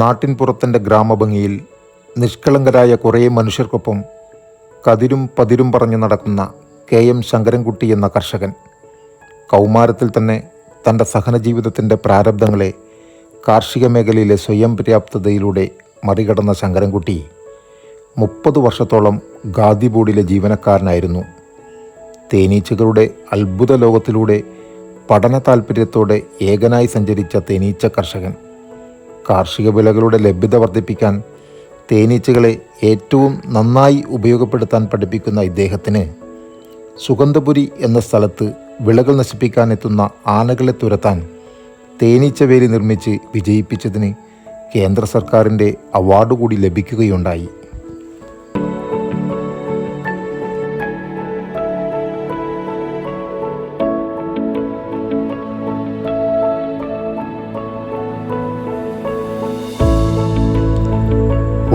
നാട്ടിൻ പുറത്തിൻ്റെ ഗ്രാമഭംഗിയിൽ നിഷ്കളങ്കരായ കുറേ മനുഷ്യർക്കൊപ്പം കതിരും പതിരും പറഞ്ഞു നടക്കുന്ന KM ശങ്കരൻകുട്ടി എന്ന കർഷകൻ കൗമാരത്തിൽ തന്നെ തൻ്റെ സഹനജീവിതത്തിൻ്റെ പ്രാരബ്ധങ്ങളെ കാർഷിക മേഖലയിലെ സ്വയം പര്യാപ്തതയിലൂടെ മറികടന്ന ശങ്കരൻകുട്ടി 30 വർഷത്തോളം ഖാദി ബോർഡിലെ ജീവനക്കാരനായിരുന്നു. തേനീച്ചകളുടെ അത്ഭുത ലോകത്തിലൂടെ പഠന താൽപ്പര്യത്തോടെ ഏകനായി സഞ്ചരിച്ച തേനീച്ച കർഷകൻ കാർഷിക വിളകളുടെ ലഭ്യത വർദ്ധിപ്പിക്കാൻ തേനീച്ചകളെ ഏറ്റവും നന്നായി ഉപയോഗപ്പെടുത്താൻ പഠിപ്പിക്കുന്ന ഇദ്ദേഹത്തിന് സുഗന്ധപുരി എന്ന സ്ഥലത്ത് വിളകൾ നശിപ്പിക്കാനെത്തുന്ന ആനകളെ തുരത്താൻ തേനീച്ചവേലി നിർമ്മിച്ച് വിജയിപ്പിച്ചതിന് കേന്ദ്ര സർക്കാരിൻ്റെ അവാർഡ് കൂടി ലഭിക്കുകയുണ്ടായി.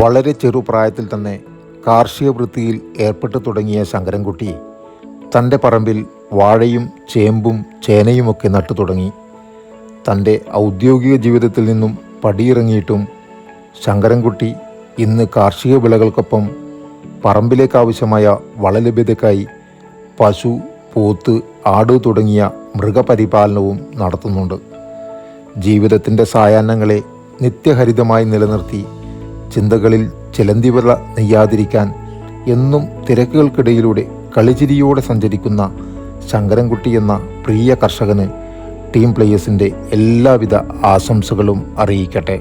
വളരെ ചെറുപ്രായത്തിൽ തന്നെ കാർഷിക വൃത്തിയിൽ ഏർപ്പെട്ടു തുടങ്ങിയ ശങ്കരൻകുട്ടി തൻ്റെ പറമ്പിൽ വാഴയും ചേമ്പും ചേനയുമൊക്കെ നട്ടു തുടങ്ങി. തൻ്റെ ഔദ്യോഗിക ജീവിതത്തിൽ നിന്നും പടിയിറങ്ങിയിട്ടും ശങ്കരൻകുട്ടി ഇന്ന് കാർഷിക വിളകൾക്കൊപ്പം പറമ്പിലേക്കാവശ്യമായ വളലഭ്യതയ്ക്കായി പശു, പോത്ത്, ആട് തുടങ്ങിയ മൃഗപരിപാലനവും നടത്തുന്നുണ്ട്. ജീവിതത്തിൻ്റെ സായാഹ്നങ്ങളെ നിത്യഹരിതമായി നിലനിർത്തി ചിന്തകളിൽ ചിലന്തിവല നെയ്യാതിരിക്കാൻ എന്നും തിരക്കുകൾക്കിടയിലൂടെ കളിചിരിയോടെ സഞ്ചരിക്കുന്ന ശങ്കരൻകുട്ടി എന്ന പ്രിയ കർഷകന് ടീം പ്ലേയേഴ്സിൻ്റെ എല്ലാവിധ ആശംസകളും അറിയിക്കട്ടെ.